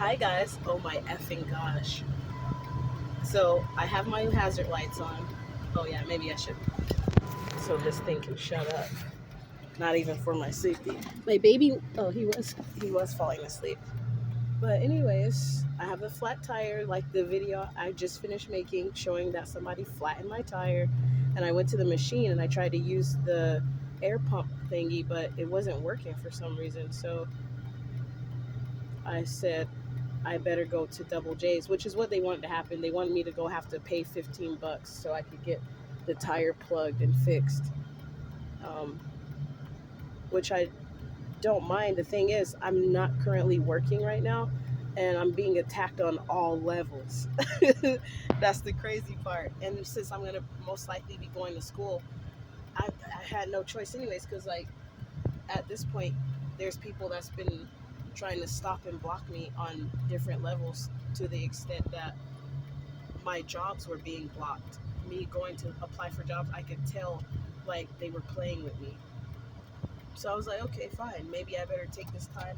Hi guys, oh my effing gosh. So I have my hazard lights on. Oh yeah, maybe I should. So this thing can shut up. Not even for my safety. My baby, oh he was falling asleep. But anyways, I have a flat tire like the video I just finished making showing that somebody flattened my tire. And I went to the machine and I tried to use the air pump thingy, but it wasn't working for some reason. So I said I better go to Double J's, which is what they wanted to happen. They wanted me to go have to pay $15 so I could get the tire plugged and fixed, um, which I don't mind. The thing is, I'm not currently working right now, and I'm being attacked on all levels. That's the crazy part. And since I'm gonna most likely be going to school, I had no choice anyways, because like at this point, there's people that's been trying to stop and block me on different levels to the extent that my jobs were being blocked. Me going to apply for jobs, I could tell like they were playing with me. So I was like, okay, fine. Maybe I better take this time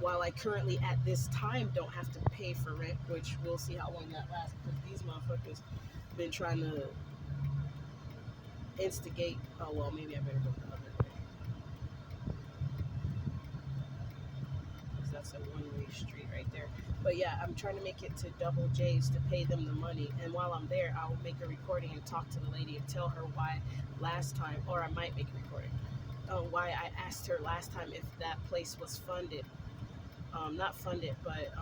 while I currently at this time don't have to pay for rent, which we'll see how long that lasts because these motherfuckers been trying to instigate. Oh, well, maybe I better go the other way because that's a one-way street right there. But yeah, I'm trying to make it to Double J's to pay them the money. And while I'm there, I'll make a recording and talk to the lady and tell her why last time, or I might make a recording, why I asked her last time if that place was funded. Not funded, but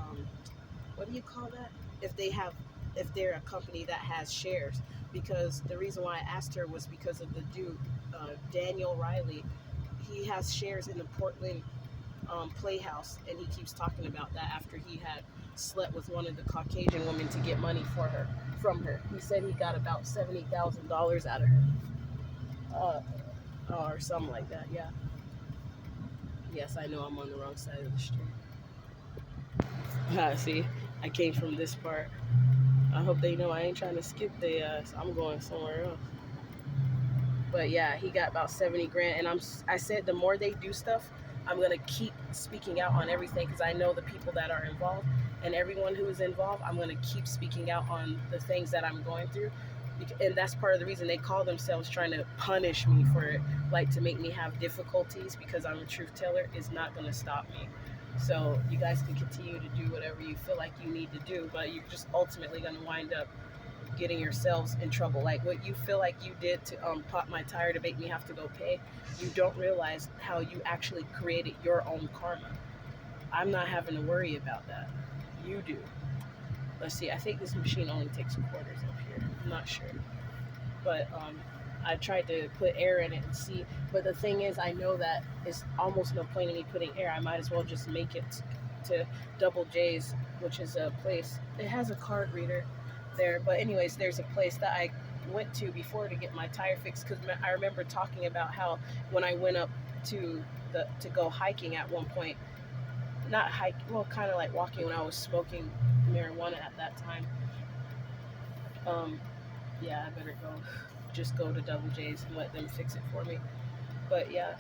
what do you call that? If they have, if they're a company that has shares. Because the reason why I asked her was because of the dude, Daniel Riley. He has shares in the Portland Playhouse, and he keeps talking about that after he had slept with one of the Caucasian women to get money from her. He said he got about $70,000 out of her, uh, or something like that. Yeah. Yes, I know I'm on the wrong side of the street. See, I came from this part. I hope they know I ain't trying to skip the ass. I'm going somewhere else. But yeah, he got about 70 grand, and I said the more they do stuff, I'm gonna keep speaking out on everything because I know the people that are involved and everyone who is involved. I'm gonna keep speaking out on the things that I'm going through, and that's part of the reason they call themselves trying to punish me for it, like to make me have difficulties because I'm a truth teller is not gonna stop me. So you guys can continue to do whatever you feel like you need to do, but you're just ultimately gonna wind up getting yourselves in trouble. Like what you feel like you did to pop my tire to make me have to go pay, you don't realize how you actually created your own karma. I'm not having to worry about that. You do. Let's see, I think this machine only takes quarters up here. I'm not sure. But I tried to put air in it and see. But the thing is, I know that it's almost no point in me putting air. I might as well just make it to Double J's, which is a place. It has a card reader there. But anyways, there's a place that I went to before to get my tire fixed because I remember talking about how when I went up to to go hiking at one point, not hike, well, kind of like walking when I was smoking marijuana at that time. Um, yeah, I better go. Just go to Double J's and let them fix it for me. But yeah,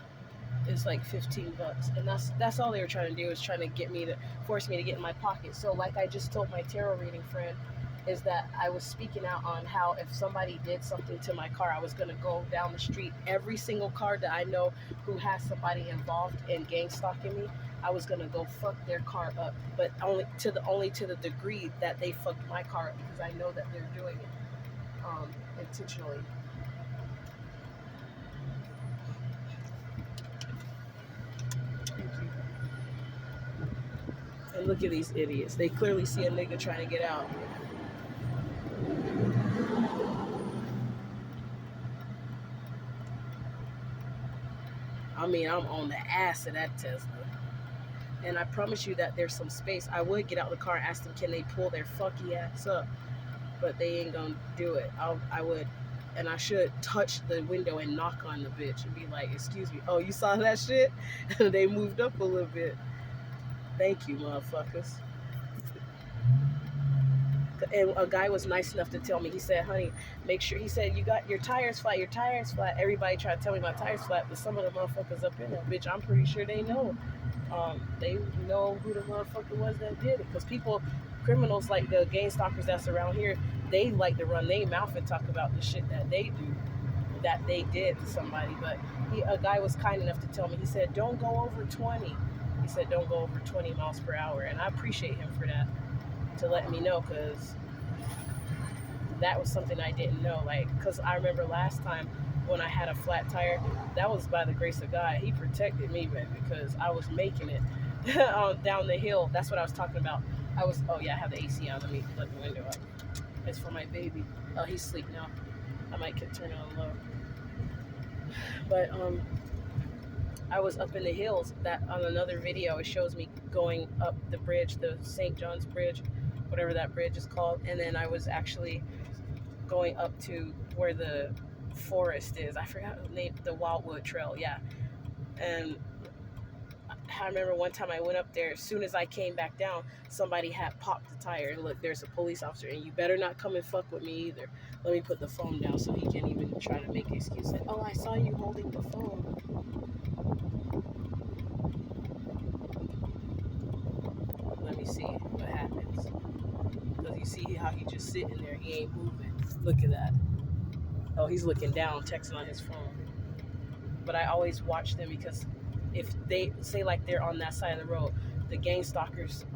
it's like $15, and that's all they were trying to do, is trying to get me to force me to get in my pocket. So like I just told my tarot reading friend, is that I was speaking out on how if somebody did something to my car, I was gonna go down the street, every single car that I know who has somebody involved in gang stalking me, I was gonna go fuck their car up, but only to the degree that they fucked my car up, because I know that they're doing it intentionally. And look at these idiots. They clearly see a nigga trying to get out. I mean, I'm on the ass of that Tesla. And I promise you that there's some space. I would get out of the car and ask them, can they pull their fucky ass up? But they ain't gonna do it. I would, and I should touch the window and knock on the bitch and be like, excuse me. Oh, you saw that shit? They moved up a little bit. Thank you, motherfuckers. And a guy was nice enough to tell me. He said, "Honey, make sure." He said, "You got your tires flat. Your tires flat." Everybody tried to tell me my tires flat, but some of the motherfuckers up in that bitch, I'm pretty sure they know. They know who the motherfucker was that did it. Because people, criminals like the gang stalkers that's around here, they like to run their mouth and talk about the shit that they do, that they did to somebody. But a guy was kind enough to tell me. He said, "Don't go over 20." He said, "Don't go over 20 miles per hour," and I appreciate him for that, to let me know, because that was something I didn't know. Like, because I remember last time when I had a flat tire, that was by the grace of God. He protected me, man, because I was making it down the hill. That's what I was talking about. Oh yeah, I have the AC on. Let me let the window up. It's for my baby. Oh, he's asleep now. I might could turn it on low. But I was up in the hills. That on another video, it shows me going up the bridge, the St. John's Bridge, whatever that bridge is called. And then I was actually going up to where the forest is. I forgot the name, the Wildwood Trail, yeah. And I remember one time I went up there, as soon as I came back down, somebody had popped the tire. And look, there's a police officer, and you better not come and fuck with me either. Let me put the phone down so he can't even try to make an excuse. Like, oh, I saw you holding the phone. Let me see what happens. Because you see how he just sitting there, he ain't moving. Look at that. Oh, he's looking down, texting on his phone. But I always watch them, because if they say like they're on that side of the road, the gang stalkers,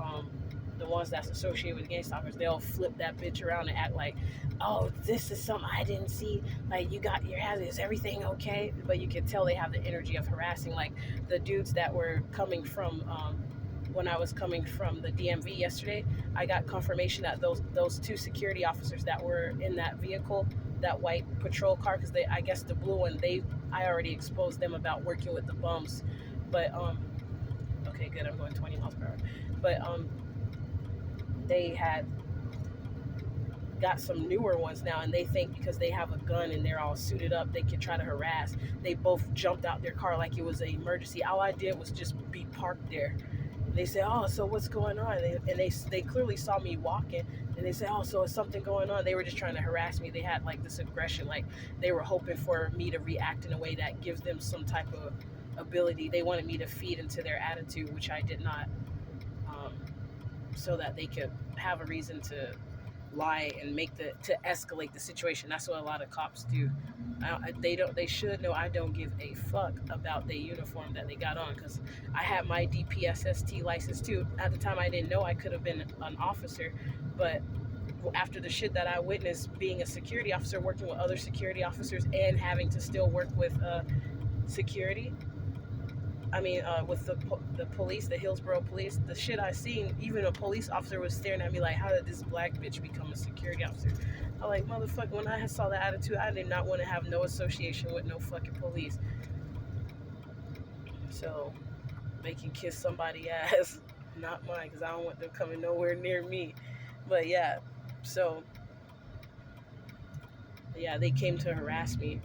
the ones that's associated with gang stalkers, they'll flip that bitch around and act like, oh, this is something I didn't see. Like, you got your hazard, is everything okay? But you can tell they have the energy of harassing. Like the dudes that were coming from, when I was coming from the DMV yesterday, I got confirmation that those two security officers that were in that vehicle, that white patrol car, because I guess the blue one, I already exposed them about working with the bums. But okay, good, I'm going 20 miles per hour. But they had got some newer ones now, and they think because they have a gun and they're all suited up, they can try to harass. They both jumped out their car like it was an emergency. All I did was just be parked there. They said, "Oh, so what's going on?" They clearly saw me walking, and they said, "Oh, so is something going on?" They were just trying to harass me. They had like this aggression, like they were hoping for me to react in a way that gives them some type of ability. They wanted me to feed into their attitude, which I did not, so that they could have a reason to lie and to escalate the situation. That's what a lot of cops do. They should know I don't give a fuck about the uniform that they got on, because I had my DPSST license too. At the time, I didn't know I could have been an officer, but after the shit that I witnessed, being a security officer, working with other security officers, and having to still work with security, with the police, the Hillsborough police, the shit I seen, even a police officer was staring at me like, how did this black bitch become a security officer? I'm like, motherfucker, when I saw that attitude, I did not want to have no association with no fucking police. So, they can kiss somebody's ass, not mine, because I don't want them coming nowhere near me. But yeah, so, yeah, they came to harass me.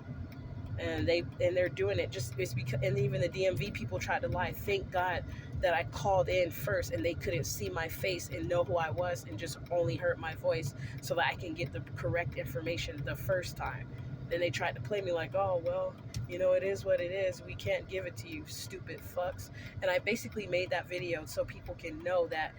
And they're doing it it's because, and even the DMV people tried to lie. Thank God that I called in first and they couldn't see my face and know who I was, and just only heard my voice, so that I can get the correct information the first time. Then they tried to play me like, oh, well, it is what it is, we can't give it to you, stupid fucks. And I basically made that video so people can know that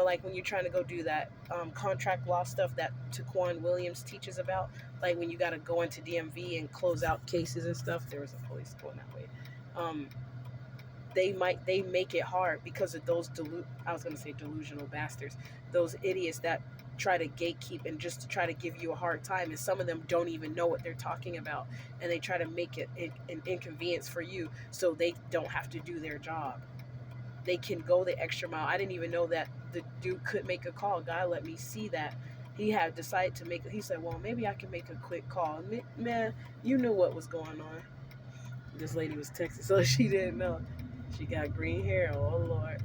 like when you're trying to go do that contract law stuff that Taquan Williams teaches about, like when you got to go into DMV and close out cases and stuff. There was a police going that way. They make it hard because of those I was going to say delusional bastards, those idiots that try to gatekeep and just to try to give you a hard time, and some of them don't even know what they're talking about, and they try to make it an inconvenience for you so they don't have to do their job. They can go the extra mile. I didn't even know that the dude could make a call. Guy let me see that. He had decided to he said, well, maybe I can make a quick call. Man, you knew what was going on. This lady was texting, so she didn't know. She got green hair, oh Lord.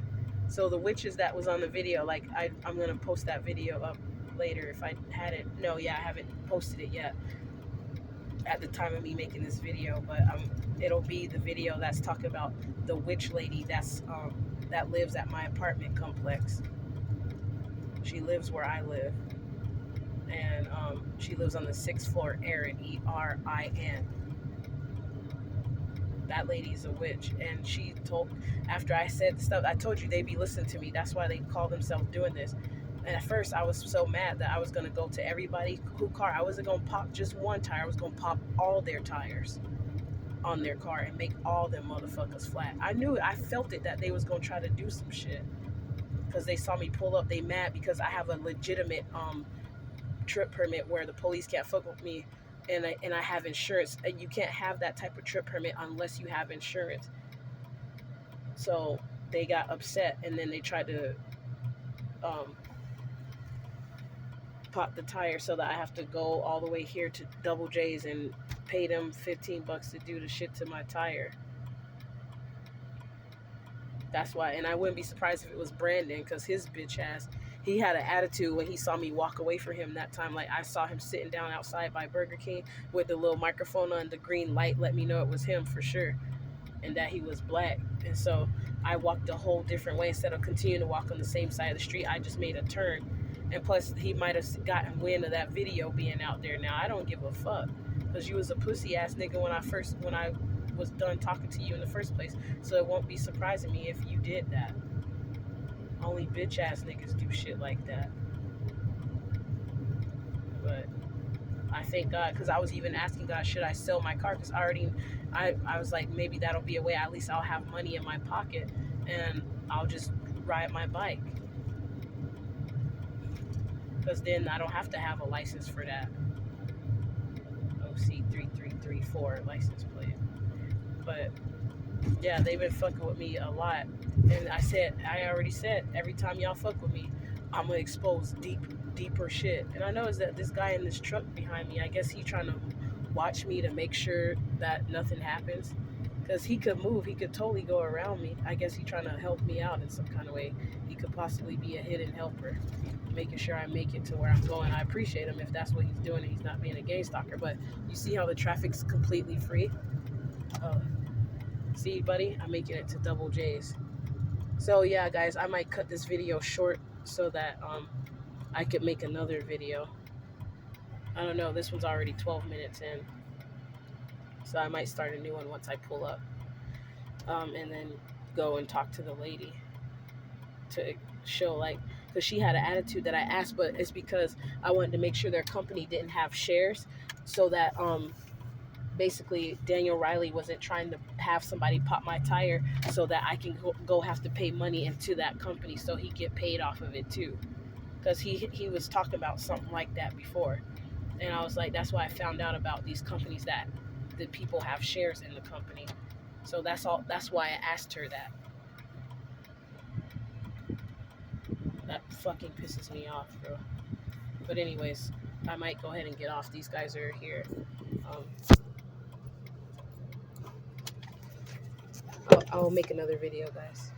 So the witches that was on the video, like I'm going to post that video up later if I had it. No, yeah, I haven't posted it yet at the time of me making this video, but it'll be the video that's talking about the witch lady that lives at my apartment complex. She lives where I live. and she lives on the 6th floor. Erin, Erin. That lady's a witch, and she told, after I said the stuff, I told you they be listening to me. That's why they call themselves doing this. And at first, I was so mad that I was gonna go to everybody who car. I wasn't gonna pop just one tire. I was gonna pop all their tires on their car and make all them motherfuckers flat. I knew it. I felt it that they was gonna try to do some shit because they saw me pull up. They mad because I have a legitimate trip permit where the police can't fuck with me, and I have insurance. And you can't have that type of trip permit unless you have insurance. So they got upset, and then they tried to um, pop the tire so that I have to go all the way here to Double J's and pay them $15 to do the shit to my tire. That's why, and I wouldn't be surprised if it was Brandon, because his bitch ass, he had an attitude when he saw me walk away from him that time. Like, I saw him sitting down outside by Burger King with the little microphone on, the green light let me know it was him for sure, and that he was black. And so I walked a whole different way. Instead of continuing to walk on the same side of the street, I just made a turn. And plus, he might have gotten wind of that video being out there. Now, I don't give a fuck, because you was a pussy ass nigga when I was done talking to you in the first place. So it won't be surprising me if you did that. Only bitch ass niggas do shit like that. But I thank God, because I was even asking God, should I sell my car? Because I was like, maybe that'll be a way. At least I'll have money in my pocket, and I'll just ride my bike. Because then I don't have to have a license for that. OC3334 license plate. But yeah, they've been fucking with me a lot. And I already said, every time y'all fuck with me, I'm gonna expose deeper shit. And I know is that this guy in this truck behind me, I guess he trying to watch me to make sure that nothing happens. Because he could move, he could totally go around me. I guess he trying to help me out in some kind of way. He could possibly be a hidden helper, making sure I make it to where I'm going. I appreciate him if that's what he's doing and he's not being a gang stalker. But you see how the traffic's completely free? See, buddy, I'm making it to Double J's. So yeah, guys, I might cut this video short so that I could make another video. I don't know, this one's already 12 minutes in, so I might start a new one once I pull up, and then go and talk to the lady to show, like, because she had an attitude that I asked, but it's because I wanted to make sure their company didn't have shares, so that basically Daniel Riley wasn't trying to have somebody pop my tire so that I can go have to pay money into that company so he get paid off of it too, because he was talking about something like that before. And I was like, that's why I found out about these companies, that the people have shares in the company. So that's why I asked her that. That fucking pisses me off, bro. But anyways, I might go ahead and get off. These guys are here. I'll make another video, guys.